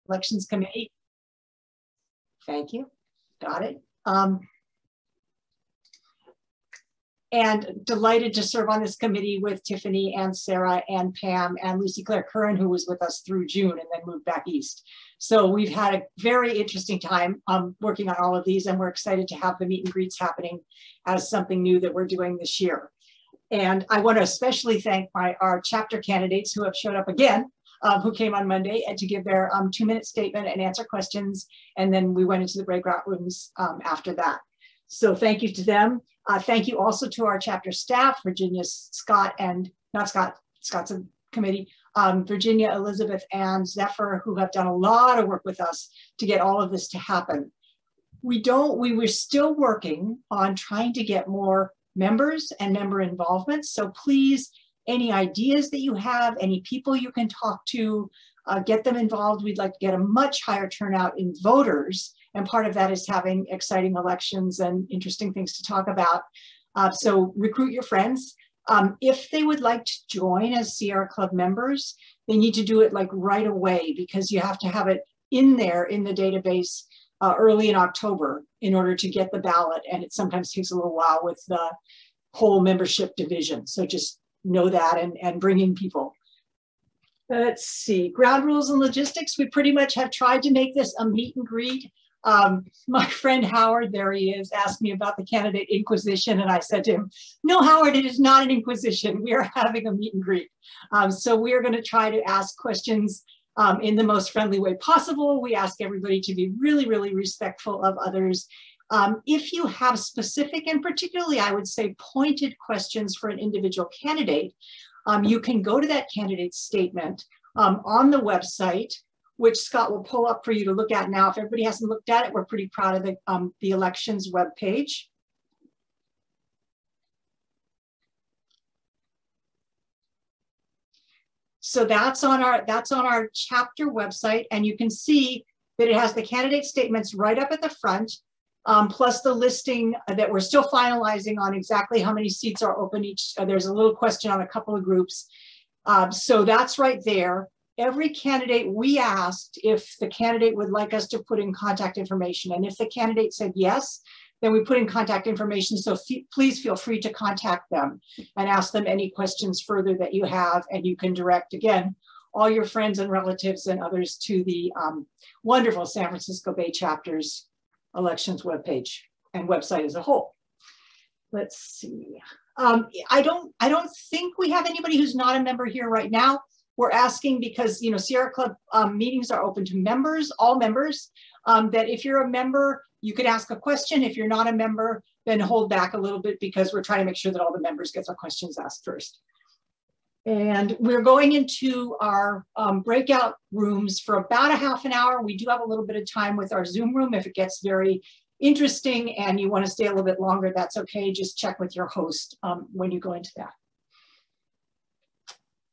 Elections Committee. Thank you. Got it. And delighted to serve on this committee with Tiffany and Sarah and Pam and Lucy Claire Curran, who was with us through June and then moved back east. So we've had a very interesting time working on all of these, and we're excited to have the meet and greets happening as something new that we're doing this year. And I want to especially thank our chapter candidates who have showed up again, who came on Monday, and to give their 2-minute statement and answer questions. And then we went into the breakout rooms after that. So thank you to them. Thank you also to our chapter staff, Virginia, Scott, and not Scott, Scott's a committee, Virginia, Elizabeth, and Zephyr, who have done a lot of work with us to get all of this to happen. We were still working on trying to get more members and member involvement. So please, any ideas that you have, any people you can talk to, get them involved. We'd like to get a much higher turnout in voters. And part of that is having exciting elections and interesting things to talk about. So recruit your friends. If they would like to join as Sierra Club members, they need to do it like right away, because you have to have it in there in the database early in October in order to get the ballot. And it sometimes takes a little while with the whole membership division. So just know that and bring in people. Let's see, ground rules and logistics. We pretty much have tried to make this a meet and greet. My friend Howard, there he is, asked me about the candidate inquisition, and I said to him, no, Howard, it is not an inquisition. We are having a meet and greet. So we are going to try to ask questions in the most friendly way possible. We ask everybody to be really, really respectful of others. If you have specific and particularly, I would say, pointed questions for an individual candidate, you can go to that candidate statement on the website, which Scott will pull up for you to look at now. If everybody hasn't looked at it, we're pretty proud of the elections webpage. So that's on our chapter website, and you can see that it has the candidate statements right up at the front, plus the listing that we're still finalizing on exactly how many seats are open each. There's a little question on a couple of groups. So that's right there. Every candidate, we asked if the candidate would like us to put in contact information. And if the candidate said yes, then we put in contact information. So please feel free to contact them and ask them any questions further that you have. And you can direct, again, all your friends and relatives and others to the wonderful San Francisco Bay Chapter's elections webpage and website as a whole. Let's see. I don't think we have anybody who's not a member here right now. We're asking because, you know, Sierra Club meetings are open to members, all members, that if you're a member, you could ask a question. If you're not a member, then hold back a little bit, because we're trying to make sure that all the members get their questions asked first. And we're going into our breakout rooms for about a half an hour. We do have a little bit of time with our Zoom room. If it gets very interesting and you want to stay a little bit longer, that's okay. Just check with your host when you go into that.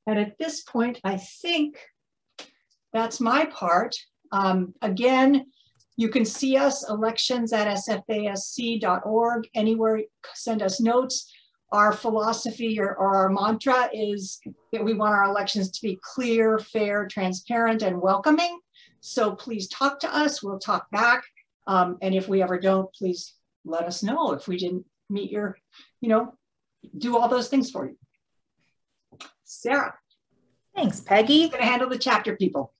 And at this point, I think that's my part. Again, you can see us, elections@sfasc.org, anywhere, send us notes. Our philosophy or our mantra is that we want our elections to be clear, fair, transparent, and welcoming. So please talk to us, we'll talk back. And if we ever don't, please let us know if we didn't meet your, do all those things for you. Sarah. Thanks, Peggy. I'm going to handle the chapter people.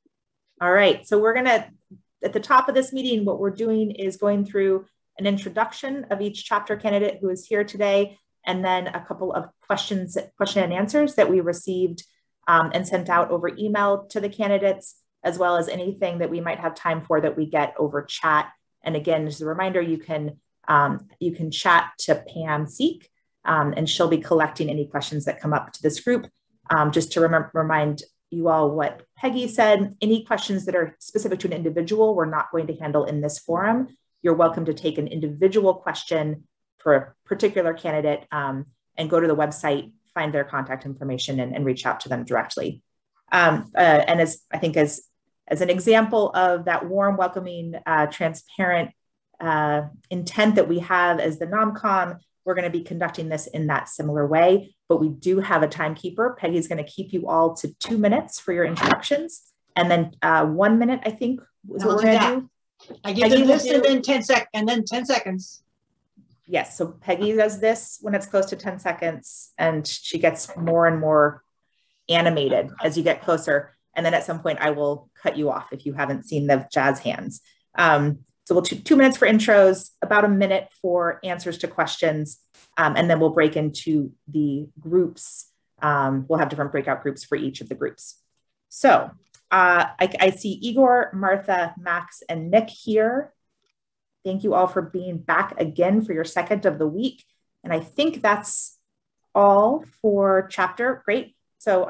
All right, so we're going to, at the top of this meeting, what we're doing is going through an introduction of each chapter candidate who is here today, and then a couple of question and answers that we received and sent out over email to the candidates, as well as anything that we might have time for that we get over chat. And again, as a reminder, you can chat to Pam Seek, and she'll be collecting any questions that come up to this group. Just to remind you all what Peggy said, any questions that are specific to an individual, we're not going to handle in this forum. You're welcome to take an individual question for a particular candidate and go to the website, find their contact information and reach out to them directly. And as I think as an example of that warm, welcoming, transparent intent that we have as the NomCom, we're going to be conducting this in that similar way, but we do have a timekeeper. Peggy's going to keep you all to 2 minutes for your introductions. And then 1 minute, I think, is what we're gonna do. I give them this and then 10 seconds. Yes, so Peggy does this when it's close to 10 seconds, and she gets more and more animated as you get closer. And then at some point I will cut you off if you haven't seen the jazz hands. So we'll do 2 minutes for intros, about a minute for answers to questions, and then we'll break into the groups. We'll have different breakout groups for each of the groups. So I see Igor, Martha, Max, and Nick here. Thank you all for being back again for your second of the week. And I think that's all for chapter. Great. So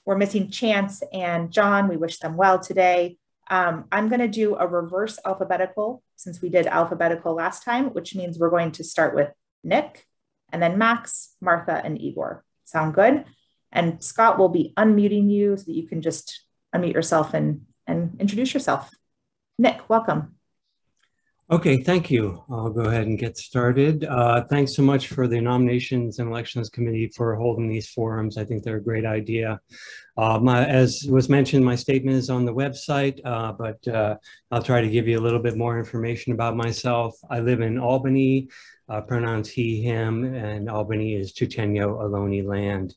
we're missing Chance and John. We wish them well today. I'm going to do a reverse alphabetical since we did alphabetical last time, which means we're going to start with Nick and then Max, Martha, and Igor. Sound good? And Scott will be unmuting you so that you can just unmute yourself and introduce yourself. Nick, welcome. Okay, thank you. I'll go ahead and get started. Thanks so much for the Nominations and Elections Committee for holding these forums. I think they're a great idea. As was mentioned, my statement is on the website, but I'll try to give you a little bit more information about myself. I live in Albany, pronouns he, him, and Albany is Chochenyo Ohlone land.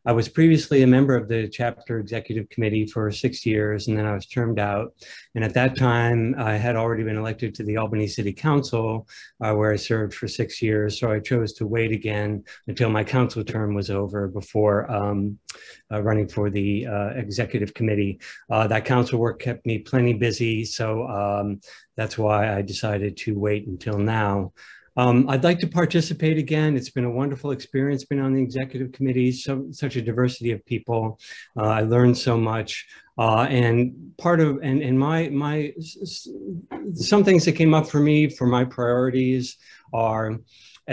I was previously a member of the chapter executive committee for 6 years, and then I was termed out. And at that time, I had already been elected to the Albany City Council, where I served for 6 years. So I chose to wait again until my council term was over before running for the executive committee. That council work kept me plenty busy, so that's why I decided to wait until now. I'd like to participate again. It's been a wonderful experience being on the executive committee, such a diversity of people. I learned so much. And part of, some things that came up for me for my priorities are,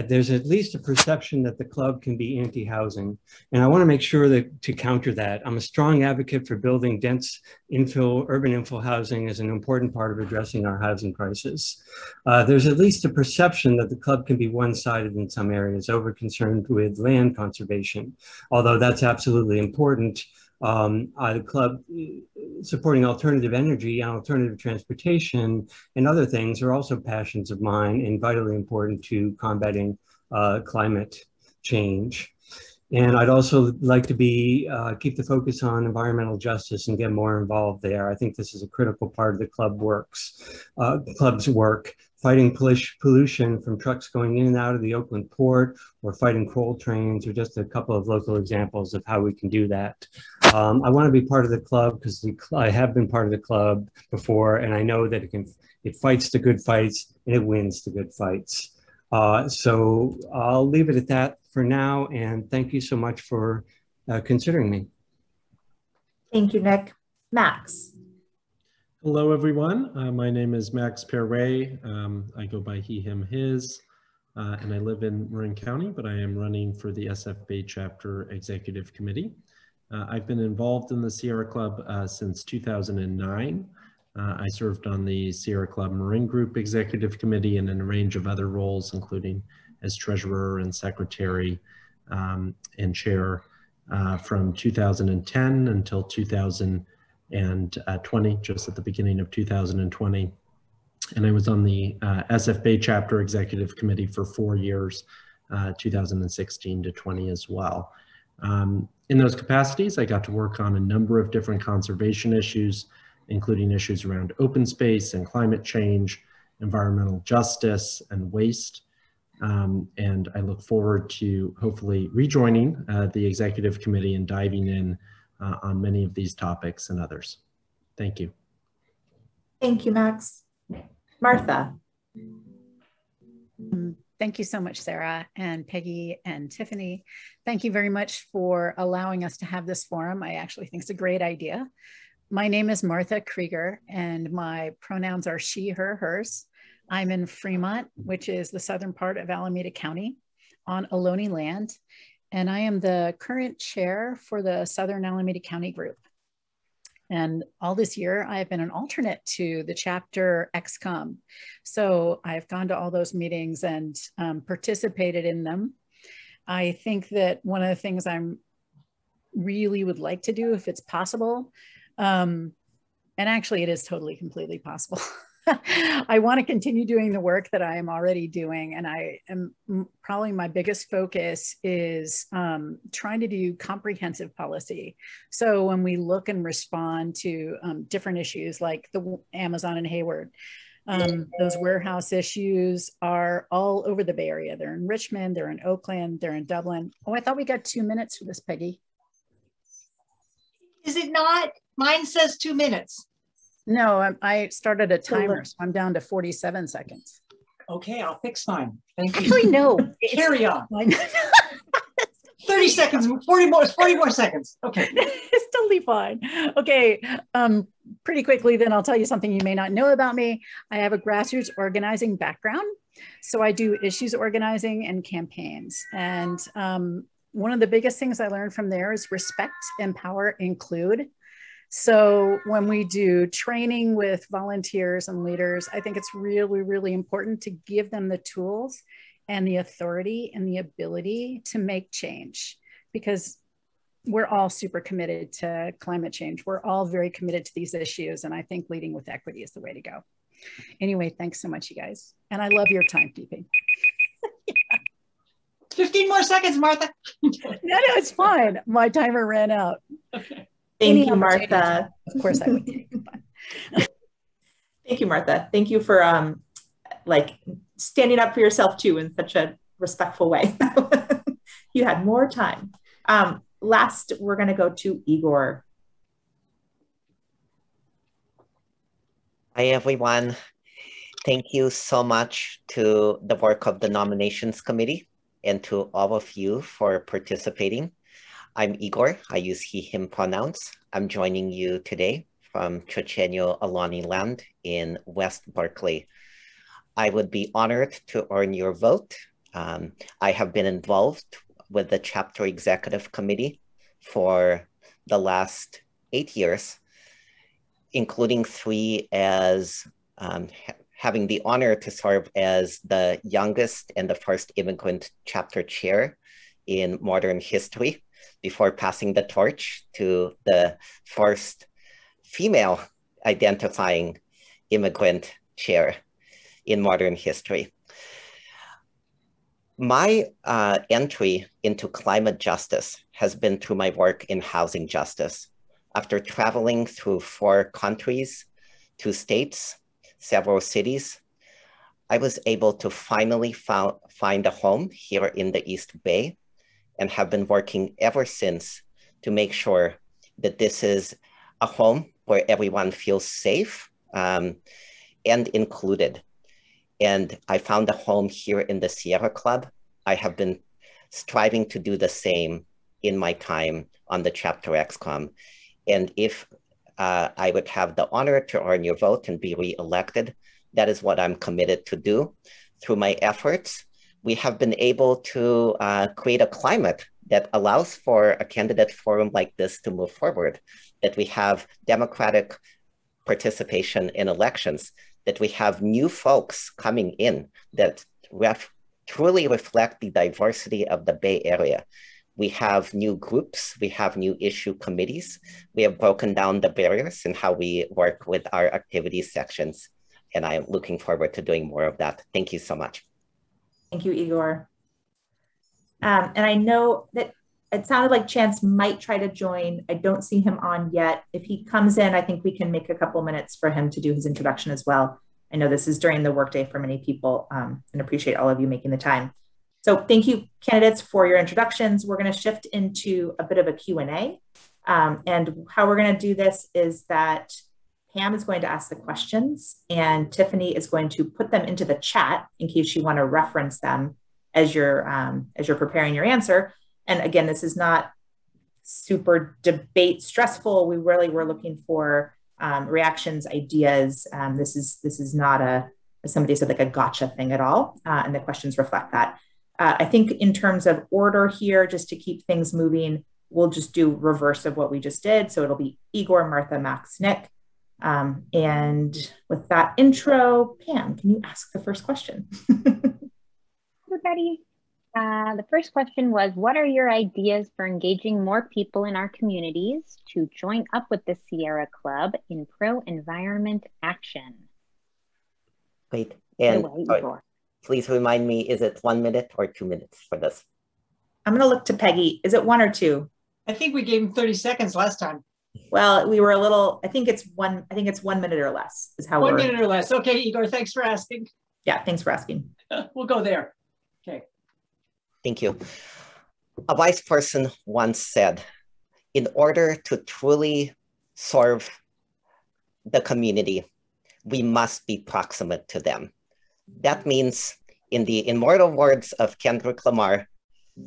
there's at least a perception that the club can be anti-housing. And I want to make sure that to counter that, I'm a strong advocate for building dense urban infill housing as an important part of addressing our housing crisis. There's at least a perception that the club can be one-sided in some areas, over-concerned with land conservation, although that's absolutely important. The club supporting alternative energy and alternative transportation and other things are also passions of mine and vitally important to combating climate change. And I'd also like to keep the focus on environmental justice and get more involved there. I think this is a critical part of the club's work. Fighting pollution from trucks going in and out of the Oakland port, or fighting coal trains, are just a couple of local examples of how we can do that. I want to be part of the club because I have been part of the club before, and I know that it fights the good fights and it wins the good fights. So I'll leave it at that for now, and thank you so much for considering me. Thank you, Nick. Max. Hello, everyone. My name is Max Perret. I go by he, him, his, and I live in Marin County, but I am running for the SFB Chapter Executive Committee. I've been involved in the Sierra Club since 2009. I served on the Sierra Club Marin Group Executive Committee and in a range of other roles, including as treasurer and secretary and chair from 2010 until 2020, just at the beginning of 2020. And I was on the SFB Chapter Executive Committee for 4 years, 2016 to 20 as well. In those capacities, I got to work on a number of different conservation issues, including issues around open space and climate change, environmental justice, and waste. And I look forward to hopefully rejoining the executive committee and diving in on many of these topics and others. Thank you. Thank you, Max. Martha. Thank you so much, Sarah and Peggy and Tiffany. Thank you very much for allowing us to have this forum. I actually think it's a great idea. My name is Martha Krieger, and my pronouns are she, her, hers. I'm in Fremont, which is the southern part of Alameda County on Ohlone land. And I am the current chair for the Southern Alameda County group. And all this year, I've been an alternate to the Chapter ExComm. So I've gone to all those meetings and participated in them. I think that one of the things I'm really would like to do, if it's possible, And actually, it is totally, completely possible. I want to continue doing the work that I am already doing. And I am probably my biggest focus is trying to do comprehensive policy. So when we look and respond to different issues like the Amazon and Hayward, those warehouse issues are all over the Bay Area. They're in Richmond, they're in Oakland, they're in Dublin. Oh, I thought we got 2 minutes for this, Peggy. Is it not? Mine says 2 minutes. No, I started a timer, so I'm down to 47 seconds. Okay, I'll fix mine. Thank you. Actually, no. Carry on. 30 seconds, 40 more seconds. Okay. It's totally fine. Okay, pretty quickly then I'll tell you something you may not know about me. I have a grassroots organizing background. So I do issues organizing and campaigns. And one of the biggest things I learned from there is respect, empower, include. So when we do training with volunteers and leaders, I think it's really, really important to give them the tools and the authority and the ability to make change, because we're all super committed to climate change. We're all very committed to these issues. And I think leading with equity is the way to go. Anyway, thanks so much, you guys. And I love your timekeeping. 15 more seconds, Martha. No, it's fine. My timer ran out. Okay. Thank you, Martha. Of course I would take it. Thank you, Martha. Thank you for like standing up for yourself too in such a respectful way. You had more time. Last, we're going to go to Igor. Hi, everyone. Thank you so much to the work of the nominations committee and to all of you for participating. I'm Igor. I use he, him pronouns. I'm joining you today from Chochenyo Alani land in West Berkeley. I would be honored to earn your vote. I have been involved with the Chapter Executive Committee for the last 8 years, including 3 as having the honor to serve as the youngest and the first immigrant chapter chair in modern history, before passing the torch to the first female identifying immigrant chair in modern history. My entry into climate justice has been through my work in housing justice. After traveling through 4 countries, 2 states, several cities, I was able to finally find a home here in the East Bay, and have been working ever since to make sure that this is a home where everyone feels safe and included. And I found a home here in the Sierra Club. I have been striving to do the same in my time on the Chapter ExComm. And if I would have the honor to earn your vote and be re-elected, that is what I'm committed to do. Through my efforts, we have been able to create a climate that allows for a candidate forum like this to move forward, that we have democratic participation in elections, that we have new folks coming in that truly reflect the diversity of the Bay Area. We have new groups, we have new issue committees. We have broken down the barriers in how we work with our activities sections. And I am looking forward to doing more of that. Thank you so much. Thank you, Igor. And I know that it sounded like Chance might try to join. I don't see him on yet. If he comes in, I think we can make a couple minutes for him to do his introduction as well. I know this is during the workday for many people, and appreciate all of you making the time. So thank you, candidates, for your introductions. We're going to shift into a bit of a Q&A. And how we're going to do this is that Pam is going to ask the questions and Tiffany is going to put them into the chat in case you want to reference them as you're preparing your answer. And again, this is not super debate stressful. We really were looking for reactions, ideas. This is not as somebody said, like a gotcha thing at all. And the questions reflect that. I think in terms of order here, just to keep things moving, we'll just do reverse of what we just did. So it'll be Igor, Martha, Max, Nick. And with that intro, Pam, can you ask the first question? Everybody, The first question was, what are your ideas for engaging more people in our communities to join up with the Sierra Club in pro-environment action? Great. And Igor. Please remind me, is it 1 minute or 2 minutes for this? I'm going to look to Peggy. Is it 1 or 2? I think we gave him 30 seconds last time. Well, we were a little, I think it's 1 minute or less is how 1 minute or less. Okay, Igor, thanks for asking. Yeah, thanks for asking. We'll go there. Okay. Thank you. A wise person once said, in order to truly serve the community, we must be proximate to them. That means, in the immortal words of Kendrick Lamar,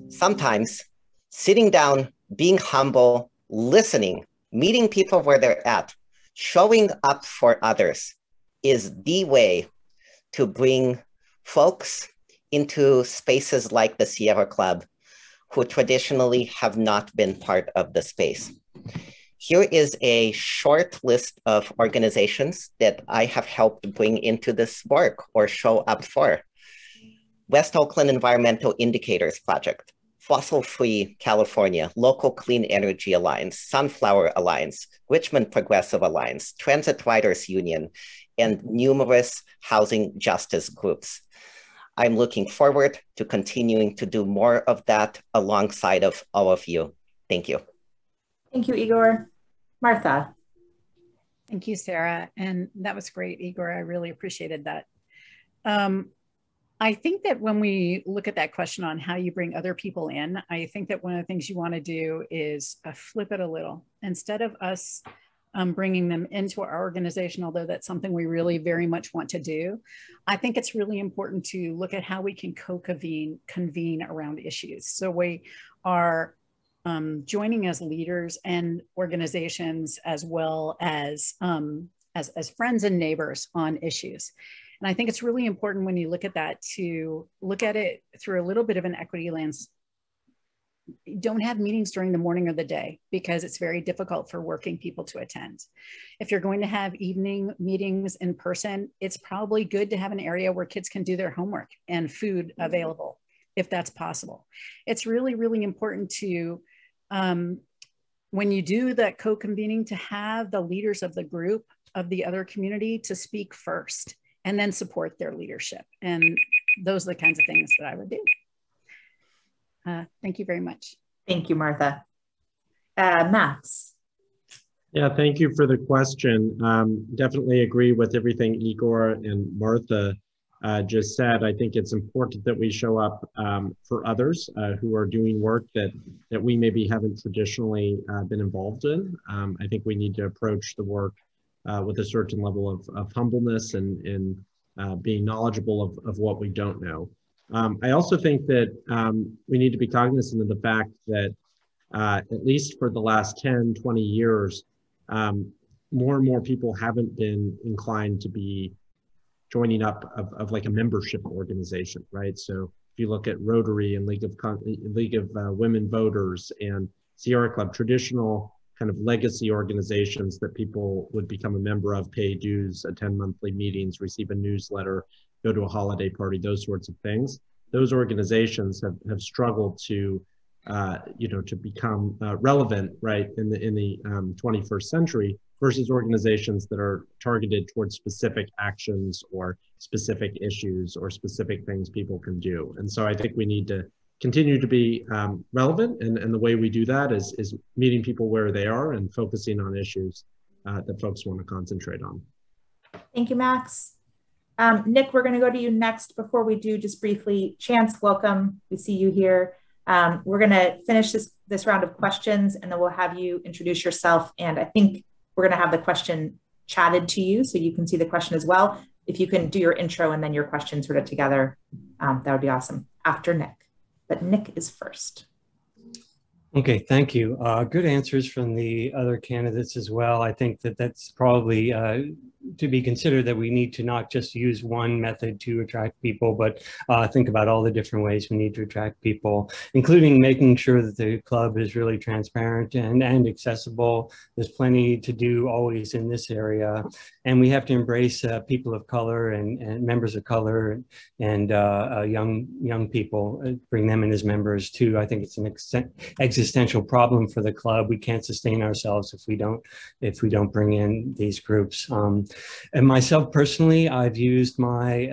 sometimes sitting down, being humble, listening, meeting people where they're at, showing up for others is the way to bring folks into spaces like the Sierra Club who traditionally have not been part of the space. Here is a short list of organizations that I have helped bring into this work or show up for. West Oakland Environmental Indicators Project, Fossil Free California, Local Clean Energy Alliance, Sunflower Alliance, Richmond Progressive Alliance, Transit Riders Union, and numerous housing justice groups. I'm looking forward to continuing to do more of that alongside of all of you. Thank you. Thank you, Igor. Martha. Thank you, Sarah. And that was great, Igor. I really appreciated that. I think that when we look at that question on how you bring other people in, I think that one of the things you want to do is flip it a little. Instead of us bringing them into our organization, although that's something we really very much want to do, I think it's really important to look at how we can convene around issues. So we are joining as leaders and organizations as well as friends and neighbors on issues. And I think it's really important when you look at that to look at it through a little bit of an equity lens. Don't have meetings during the morning or the day because it's very difficult for working people to attend. If you're going to have evening meetings in person, it's probably good to have an area where kids can do their homework and food available, if that's possible. It's really, really important to, when you do that co-convening, to have the leaders of the group of the other community to speak first and then support their leadership. And those are the kinds of things that I would do. Thank you very much. Thank you, Martha. Max. Yeah, thank you for the question. Definitely agree with everything Igor and Martha just said. I think it's important that we show up for others who are doing work that we maybe haven't traditionally been involved in. I think we need to approach the work with a certain level of humbleness and being knowledgeable of what we don't know. I also think that we need to be cognizant of the fact that at least for the last 10, 20 years, more and more people haven't been inclined to be joining up of like a membership organization, right? So if you look at Rotary and League of Women Voters and Sierra Club, traditional kind of legacy organizations that people would become a member of, pay dues, attend monthly meetings, receive a newsletter, go to a holiday party, those sorts of things. Those organizations have struggled to, to become relevant, right, in the 21st century, versus organizations that are targeted towards specific actions or specific issues or specific things people can do. And so I think we need to continue to be relevant, and the way we do that is meeting people where they are and focusing on issues that folks want to concentrate on. Thank you, Max. Nick, we're going to go to you next. Before we do, just briefly, Chance, welcome. We see you here. We're going to finish this round of questions, and then we'll have you introduce yourself. And I think we're going to have the question chatted to you so you can see the question as well. If you can do your intro and then your question sort of together, that would be awesome. After Nick, but Nick is first. Okay, thank you. Good answers from the other candidates as well. I think that that's probably to be considered that we need to not just use one method to attract people, but think about all the different ways we need to attract people, including making sure that the club is really transparent and accessible. There's plenty to do always in this area. And we have to embrace people of color and members of color and young people, bring them in as members too. I think it's an existential problem for the club. We can't sustain ourselves if we don't bring in these groups. And myself personally, I've used my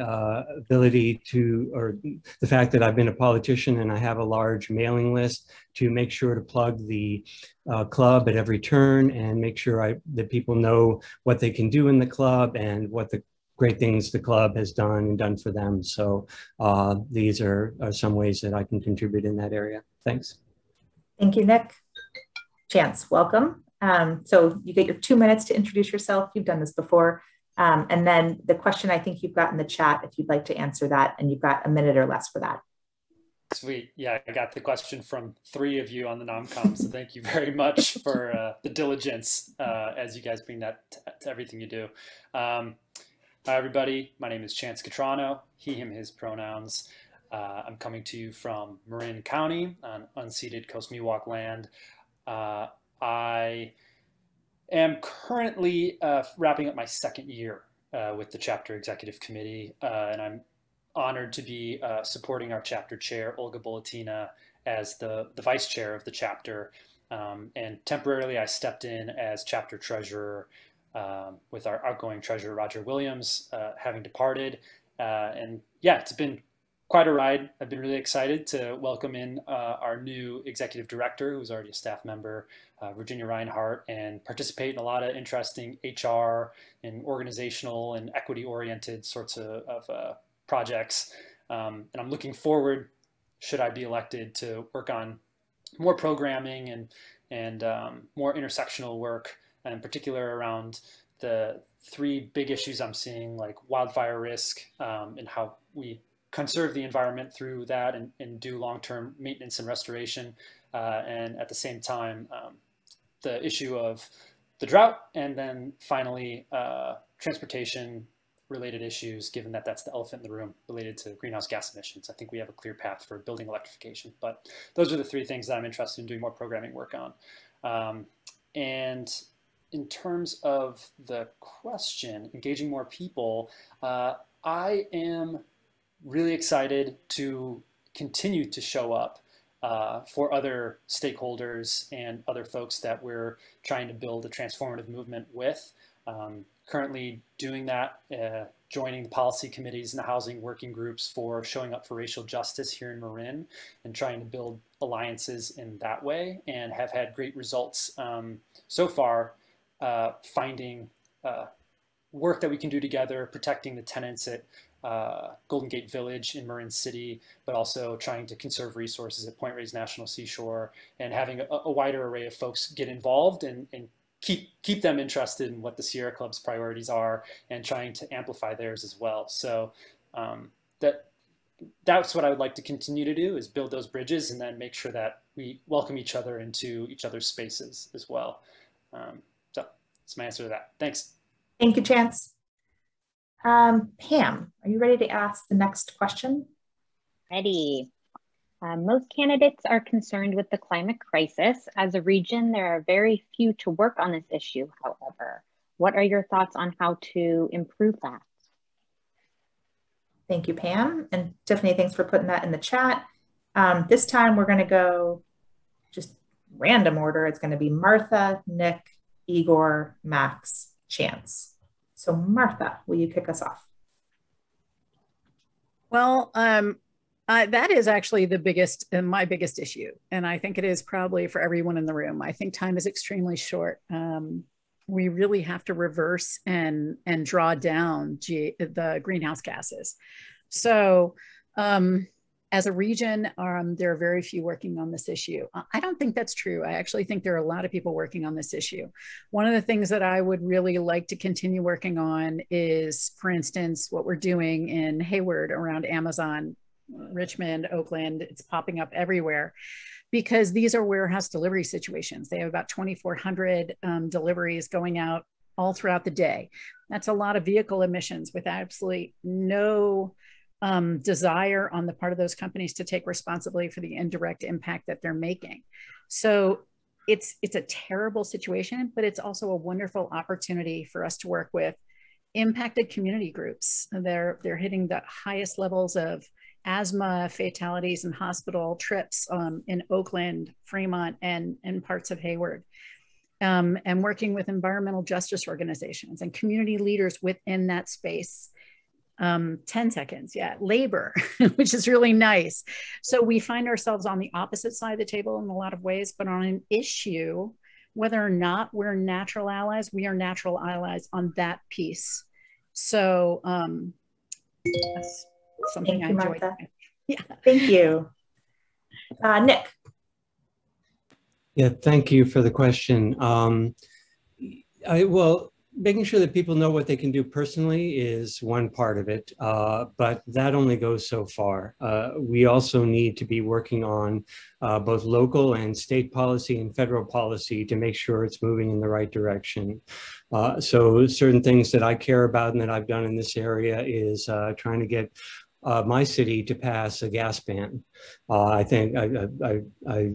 ability to, or the fact that I've been a politician and I have a large mailing list to make sure to plug the club at every turn and make sure that people know what they can do in the club and what the great things the club has done for them. So these are some ways that I can contribute in that area. Thanks. Thank you, Nick. Chance, welcome. So you get your 2 minutes to introduce yourself. You've done this before. And then the question I think you've got in the chat, if you'd like to answer that, and you've got a minute or less for that. Sweet. Yeah, I got the question from 3 of you on the nom-com, so thank you very much for the diligence as you guys bring that to everything you do. Hi, everybody. My name is Chance Catrano, he, him, his pronouns. I'm coming to you from Marin County on unceded Coast Miwok land. I am currently wrapping up my 2nd year with the Chapter Executive Committee, and I'm honored to be supporting our chapter chair, Olga Bolotina, as the vice chair of the chapter. And temporarily I stepped in as chapter treasurer with our outgoing treasurer, Roger Williams, having departed. And yeah, it's been quite a ride. I've been really excited to welcome in our new executive director, who's already a staff member, Virginia Reinhart, and participate in a lot of interesting HR and organizational and equity-oriented sorts of projects. And I'm looking forward, should I be elected, to work on more programming and more intersectional work, and in particular around the 3 big issues I'm seeing, like wildfire risk and how we conserve the environment through that and do long-term maintenance and restoration. And at the same time, the issue of the drought, and then finally transportation related issues, given that that's the elephant in the room related to greenhouse gas emissions. I think we have a clear path for building electrification, but those are the 3 things that I'm interested in doing more programming work on. And in terms of the question, engaging more people, I am really excited to continue to show up for other stakeholders and other folks that we're trying to build a transformative movement with. Currently doing that, joining the policy committees and the housing working groups for showing up for racial justice here in Marin and trying to build alliances in that way, and have had great results so far, finding work that we can do together, protecting the tenants at Golden Gate Village in Marin City, but also trying to conserve resources at Point Reyes National Seashore, and having a wider array of folks get involved and keep them interested in what the Sierra Club's priorities are, and trying to amplify theirs as well. So that's what I would like to continue to do, is build those bridges and then make sure that we welcome each other into each other's spaces as well. So that's my answer to that. Thanks. Thank you, Chance. Pam, are you ready to ask the next question? Ready. Most candidates are concerned with the climate crisis. As a region, there are very few to work on this issue, however. What are your thoughts on how to improve that? Thank you, Pam. And Tiffany, thanks for putting that in the chat. This time we're going to go just random order. It's going to be Martha, Nick, Igor, Max, Chance. So Martha, will you kick us off? Well, that is actually the biggest, my biggest issue. And I think it is probably for everyone in the room. I think time is extremely short. We really have to reverse and draw down the greenhouse gases. So as a region, there are very few working on this issue. I don't think that's true. I actually think there are a lot of people working on this issue. One of the things that I would really like to continue working on is, for instance, what we're doing in Hayward around Amazon, Richmond, Oakland. It's popping up everywhere because these are warehouse delivery situations. They have about 2,400 deliveries going out all throughout the day. That's a lot of vehicle emissions with absolutely no desire on the part of those companies to take responsibility for the indirect impact that they're making. So it's a terrible situation, but it's also a wonderful opportunity for us to work with impacted community groups. They're hitting the highest levels of asthma fatalities and hospital trips in Oakland, Fremont, and parts of Hayward. And working with environmental justice organizations and community leaders within that space. 10 seconds, yeah, labor, which is really nice. So we find ourselves on the opposite side of the table in a lot of ways, but on an issue, whether or not we're natural allies, we are natural allies on that piece. So that's something I enjoy. Yeah, thank you. Nick. Yeah, thank you for the question. Well, making sure that people know what they can do personally is one part of it, but that only goes so far. We also need to be working on both local and state policy and federal policy to make sure it's moving in the right direction. So certain things that I care about and that I've done in this area is trying to get my city to pass a gas ban. I think I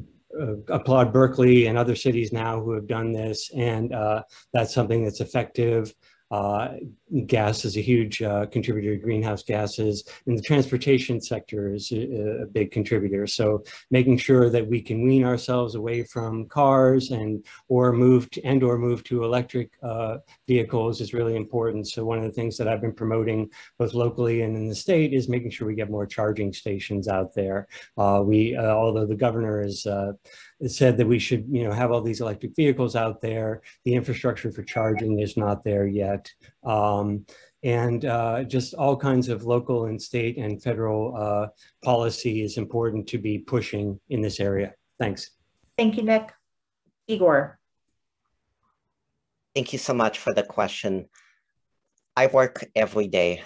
applaud Berkeley and other cities now who have done this, and that's something that's effective. Gas is a huge contributor to greenhouse gases, and the transportation sector is a big contributor. So making sure that we can wean ourselves away from cars or move to electric vehicles is really important. So one of the things that I've been promoting both locally and in the state is making sure we get more charging stations out there. Although the governor has said that we should, have all these electric vehicles out there, the infrastructure for charging is not there yet. Just all kinds of local and state and federal policy is important to be pushing in this area. Thanks. Thank you, Nick. Igor. Thank you so much for the question. I work every day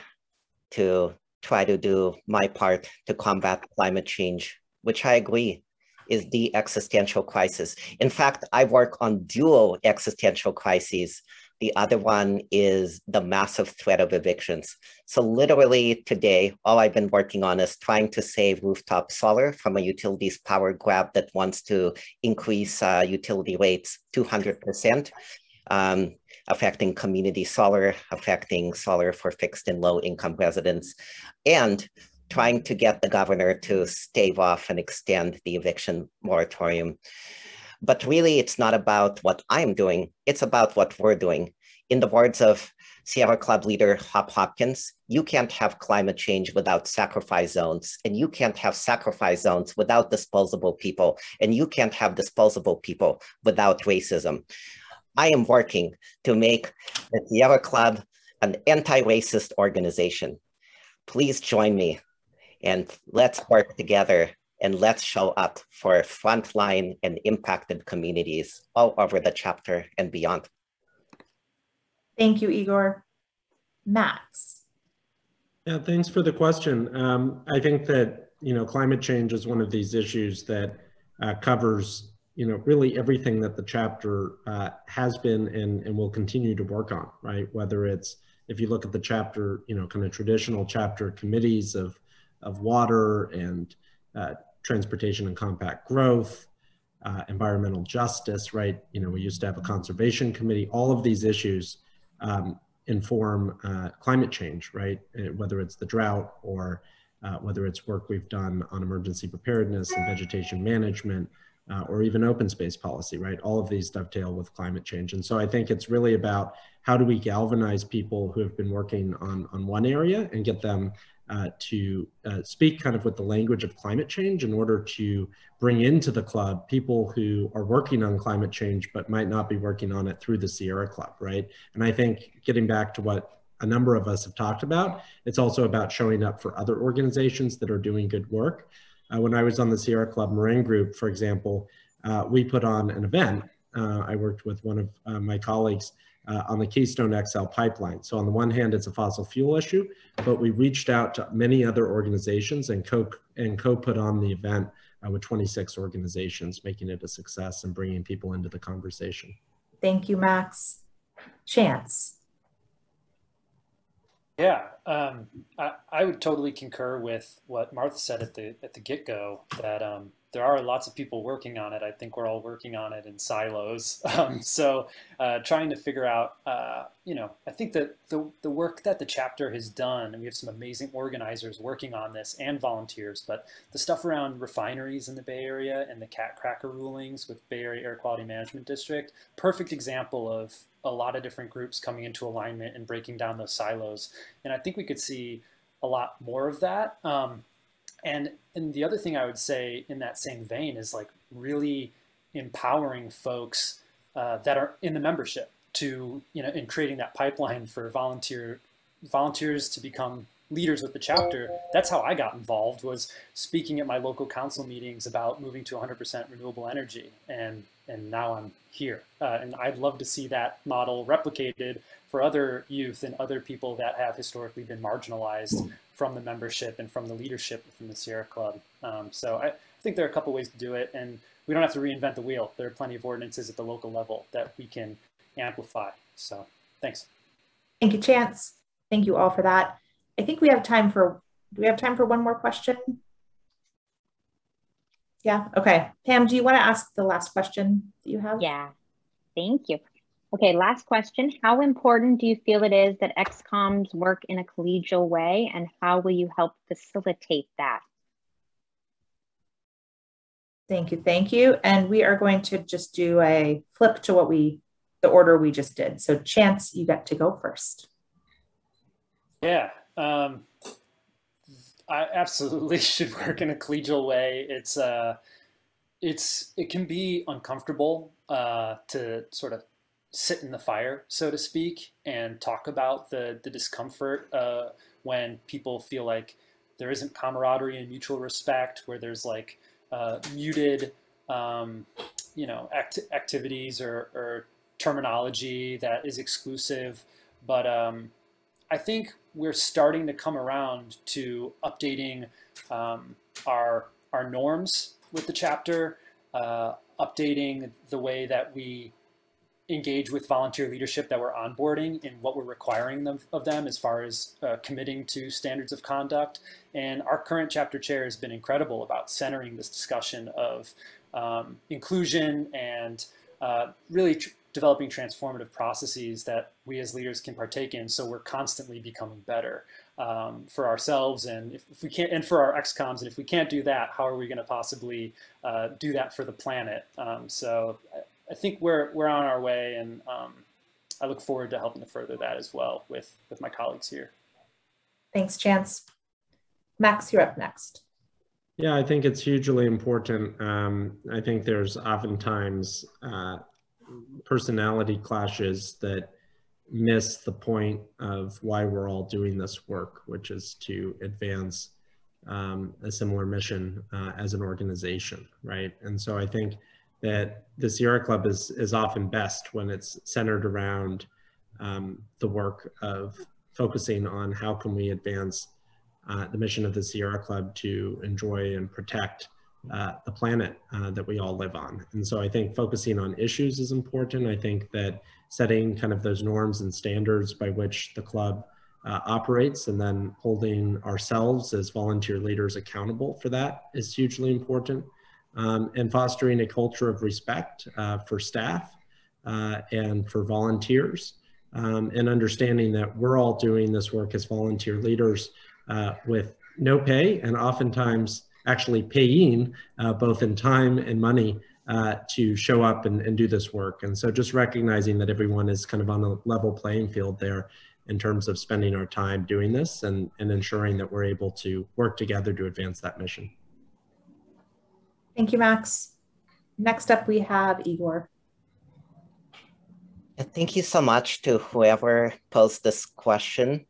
to try to do my part to combat climate change, which I agree is the existential crisis. In fact, I work on dual existential crises. The other one is the massive threat of evictions. So literally today, all I've been working on is trying to save rooftop solar from a utilities power grab that wants to increase utility rates 200%, affecting community solar, affecting solar for fixed and low income residents, and trying to get the governor to stave off and extend the eviction moratorium. But really, it's not about what I'm doing, it's about what we're doing. In the words of Sierra Club leader Hop Hopkins, you can't have climate change without sacrifice zones, and you can't have sacrifice zones without disposable people, and you can't have disposable people without racism. I am working to make the Sierra Club an anti-racist organization. Please join me. And let's work together and let's show up for frontline and impacted communities all over the chapter and beyond. Thank you, Igor. Max. Yeah, thanks for the question. I think that, climate change is one of these issues that covers, really everything that the chapter has been and will continue to work on, right? Whether it's, if you look at the chapter, kind of traditional chapter committees of water and transportation and compact growth, environmental justice, right? We used to have a conservation committee. All of these issues inform climate change, right? Whether it's the drought or whether it's work we've done on emergency preparedness and vegetation management, or even open space policy, right? All of these dovetail with climate change. And so I think it's really about how do we galvanize people who have been working on one area and get them to speak kind of with the language of climate change in order to bring into the club people who are working on climate change but might not be working on it through the Sierra Club, right? And I think getting back to what a number of us have talked about, it's also about showing up for other organizations that are doing good work. When I was on the Sierra Club Marin Group, for example, we put on an event. I worked with one of my colleagues on the Keystone XL pipeline. So on the one hand, it's a fossil fuel issue, but we reached out to many other organizations and co-put on the event with 26 organizations, making it a success and bringing people into the conversation. Thank you, Max. Chance. Yeah, I would totally concur with what Martha said at the get-go, that there are lots of people working on it. I think we're all working on it in silos. So trying to figure out, I think that the work that the chapter has done, and we have some amazing organizers working on this and volunteers, but the stuff around refineries in the Bay Area and the cat cracker rulings with Bay Area Air Quality Management District, perfect example of a lot of different groups coming into alignment and breaking down those silos. And I think we could see a lot more of that. And the other thing I would say in that same vein is like really empowering folks that are in the membership to, in creating that pipeline for volunteers to become leaders with the chapter. That's how I got involved, was speaking at my local council meetings about moving to 100% renewable energy. And now I'm here. And I'd love to see that model replicated for other youth and other people that have historically been marginalized from the membership and from the leadership within the Sierra Club. So I think there are a couple ways to do it, and we don't have to reinvent the wheel. There are plenty of ordinances at the local level that we can amplify. So thanks. Thank you, Chance. Thank you all for that. I think we have time for, do we have time for one more question? Yeah, okay. Pam, do you want to ask the last question that you have? Yeah, thank you. Okay, last question. How important do you feel it is that ExComms work in a collegial way, and how will you help facilitate that? Thank you, thank you. And we are going to just do a flip to the order we just did. So Chance, you get to go first. Yeah, I absolutely should work in a collegial way. It can be uncomfortable to sort of sit in the fire, so to speak, and talk about the discomfort when people feel like there isn't camaraderie and mutual respect, where there's like muted, activities or terminology that is exclusive. But I think we're starting to come around to updating our norms with the chapter, updating the way that we engage with volunteer leadership that we're onboarding and what we're requiring of them as far as committing to standards of conduct. And our current chapter chair has been incredible about centering this discussion of inclusion and really developing transformative processes that we as leaders can partake in, so we're constantly becoming better for ourselves, and if we can't, and for our ExComms, and if we can't do that, how are we going to possibly do that for the planet? So I think we're on our way, and I look forward to helping to further that as well with my colleagues here. Thanks, Chance. Max, you're up next. Yeah, I think it's hugely important. I think there's oftentimes personality clashes that miss the point of why we're all doing this work, which is to advance a similar mission as an organization, right? And so I think that the Sierra Club is often best when it's centered around the work of focusing on how can we advance the mission of the Sierra Club to enjoy and protect the planet that we all live on. And so I think focusing on issues is important. I think that setting kind of those norms and standards by which the club operates, and then holding ourselves as volunteer leaders accountable for that is hugely important. And fostering a culture of respect for staff and for volunteers, and understanding that we're all doing this work as volunteer leaders with no pay, and oftentimes actually paying both in time and money to show up and do this work. And so just recognizing that everyone is kind of on a level playing field there in terms of spending our time doing this, and ensuring that we're able to work together to advance that mission. Thank you, Max. Next up, we have Igor. Thank you so much to whoever posed this question.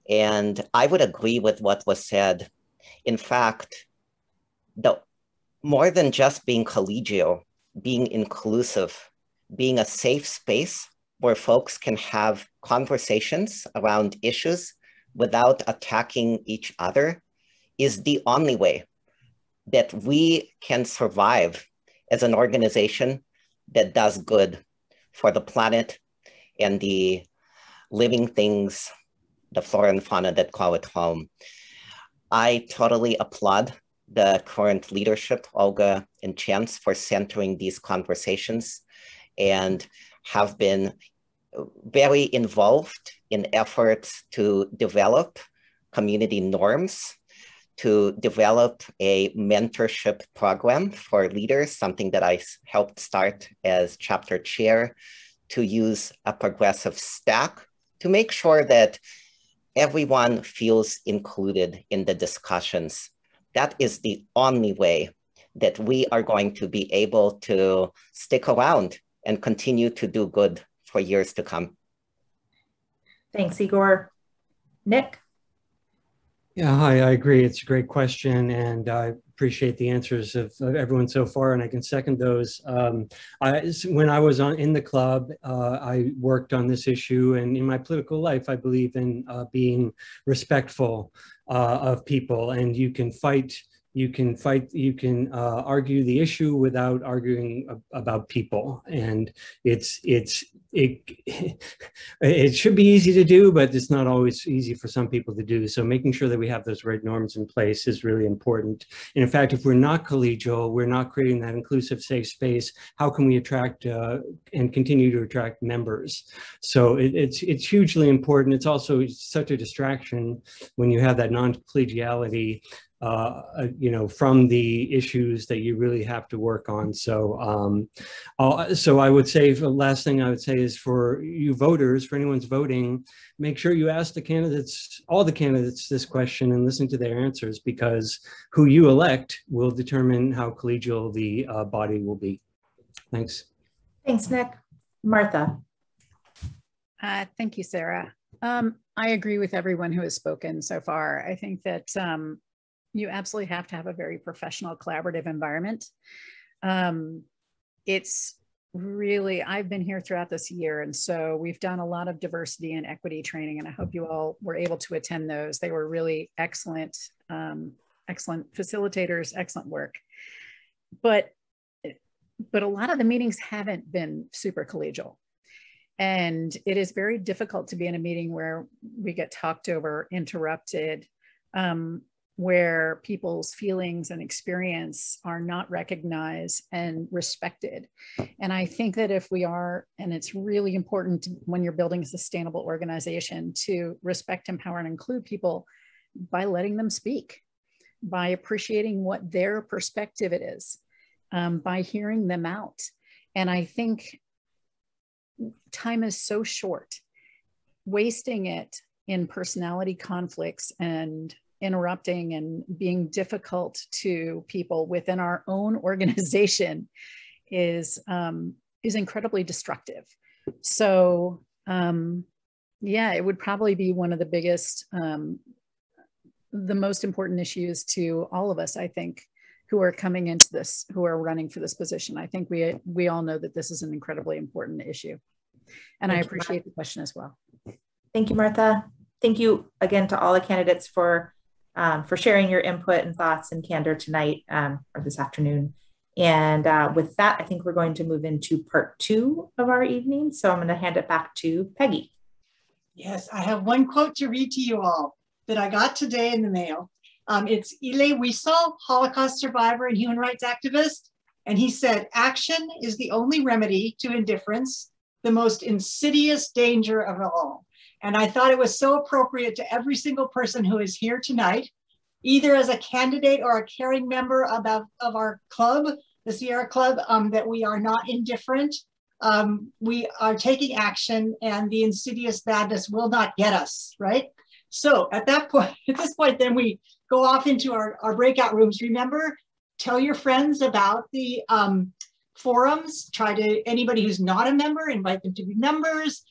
And I would agree with what was said. In fact, more than just being collegial, being inclusive, being a safe space where folks can have conversations around issues without attacking each other is the only way that we can survive as an organization that does good for the planet and the living things, the flora and fauna that call it home. I totally applaud the current leadership, Olga and Chance, for centering these conversations and have been very involved in efforts to develop community norms, to develop a mentorship program for leaders, something that I helped start as chapter chair, to use a progressive stack to make sure that everyone feels included in the discussions. That is the only way that we are going to be able to stick around and continue to do good for years to come. Thanks, Igor. Nick? Yeah, hi, I agree. It's a great question, and I appreciate the answers of everyone so far, and I can second those. When I was in the club, I worked on this issue, and in my political life, I believe in being respectful of people, and you can argue the issue without arguing about people, and it should be easy to do, but it's not always easy for some people to do. So making sure that we have those right norms in place is really important. And in fact, if we're not collegial, we're not creating that inclusive, safe space, how can we attract and continue to attract members? So it's hugely important. It's also such a distraction when you have that non-collegiality from the issues that you really have to work on. So I would say the last thing I would say is for you voters, for anyone's voting, make sure you ask the candidates, all the candidates, this question and listen to their answers, because who you elect will determine how collegial the body will be. Thanks. Thanks, Nick. Martha. Thank you, Sarah. I agree with everyone who has spoken so far. I think that you absolutely have to have a very professional, collaborative environment. It's really, I've been here throughout this year, and so we've done a lot of diversity and equity training, and I hope you all were able to attend those. They were really excellent, excellent facilitators, excellent work. But a lot of the meetings haven't been super collegial. And it is very difficult to be in a meeting where we get talked over, interrupted, where people's feelings and experience are not recognized and respected. And I think that if we are, and it's really important when you're building a sustainable organization, to respect, empower, and include people by letting them speak, by appreciating what their perspective it is, by hearing them out. And I think time is so short. Wasting it in personality conflicts and interrupting and being difficult to people within our own organization is incredibly destructive. So yeah, it would probably be one of the biggest, the most important issues to all of us, I think, who are coming into this, who are running for this position. I think we all know that this is an incredibly important issue. And I appreciate the question as well. Thank you, Martha. Thank you again to all the candidates for sharing your input and thoughts and candor tonight or this afternoon. And with that, I think we're going to move into part 2 of our evening. So I'm going to hand it back to Peggy. Yes, I have one quote to read to you all that I got today in the mail. It's Elie Wiesel, Holocaust survivor and human rights activist. And he said, "Action is the only remedy to indifference, the most insidious danger of all." And I thought it was so appropriate to every single person who is here tonight, either as a candidate or a caring member of our club, the Sierra Club, that we are not indifferent. We are taking action, and the insidious badness will not get us, right? So at this point, then we go off into our breakout rooms. Remember, tell your friends about the forums. Anybody who's not a member, invite them to be members.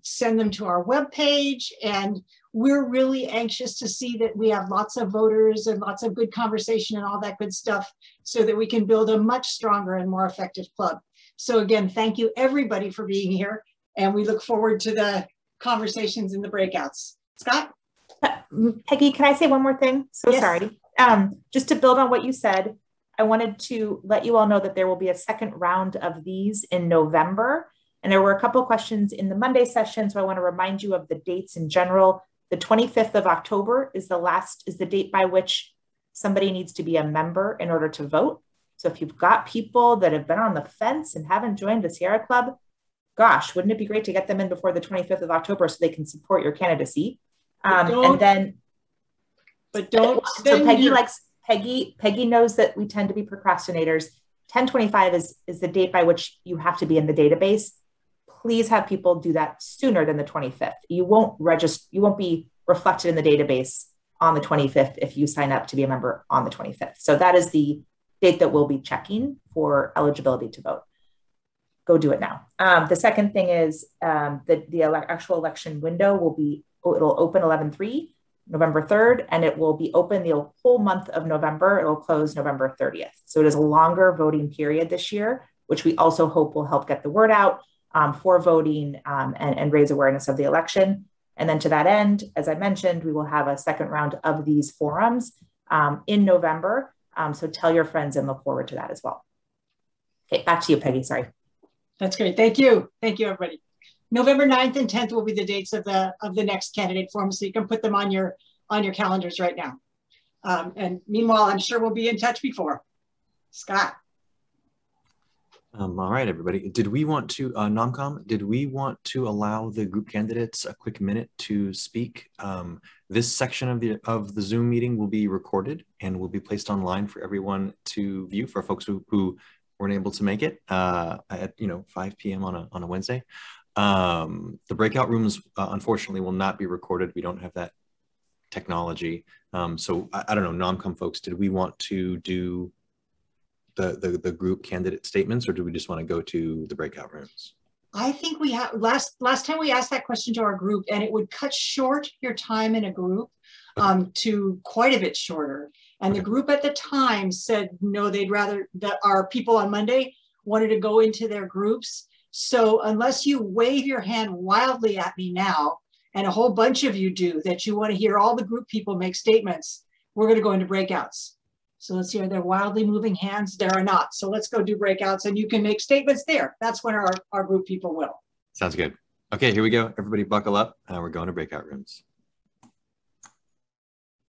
Send them to our webpage, and we're really anxious to see that we have lots of voters and lots of good conversation and all that good stuff, so that we can build a much stronger and more effective club. So again, thank you everybody for being here, and we look forward to the conversations in the breakouts. Scott? Peggy, can I say one more thing? So yes. Sorry. Just to build on what you said, I wanted to let you all know that there will be a second round of these in November. And there were a couple of questions in the Monday session, so I want to remind you of the dates in general. The 25th of October is the date by which somebody needs to be a member in order to vote. So if you've got people that have been on the fence and haven't joined the Sierra Club, gosh, wouldn't it be great to get them in before the 25th of October so they can support your candidacy? So Peggy knows that we tend to be procrastinators. 10/25 is the date by which you have to be in the database. Please have people do that sooner than the 25th. You won't be reflected in the database on the 25th if you sign up to be a member on the 25th. So that is the date that we'll be checking for eligibility to vote. Go do it now. The second thing is the actual election window it'll open 11/3, November 3rd, and it will be open the whole month of November. It will close November 30th. So it is a longer voting period this year, which we also hope will help get the word out for voting and raise awareness of the election. And then to that end, as I mentioned, we will have a second round of these forums in November. So tell your friends and look forward to that as well. Okay, back to you, Peggy, sorry. That's great, thank you. Thank you, everybody. November 9th and 10th will be the dates of the next candidate forum, so you can put them on your calendars right now. And meanwhile, I'm sure we'll be in touch before. Scott. All right, everybody. Did we want to, NomCom, did we want to allow the group candidates a quick minute to speak? This section of the Zoom meeting will be recorded and will be placed online for everyone to view for folks who weren't able to make it at 5 p.m. on a Wednesday. The breakout rooms, unfortunately, will not be recorded. We don't have that technology. So I don't know, NomCom folks, did we want to do the group candidate statements, or do we just want to go to the breakout rooms? I think we have, last time we asked that question to our group, and it would cut short your time in a group to quite a bit shorter. And the group at the time said, no, they'd rather, that our people on Monday wanted to go into their groups. So unless you wave your hand wildly at me now, and a whole bunch of you do, that you want to hear all the group people make statements, we're going to go into breakouts. So let's see, are there wildly moving hands? There are not. So let's go do breakouts, and you can make statements there. That's when our group people will. Sounds good. Okay, here we go. Everybody buckle up. We're going to breakout rooms.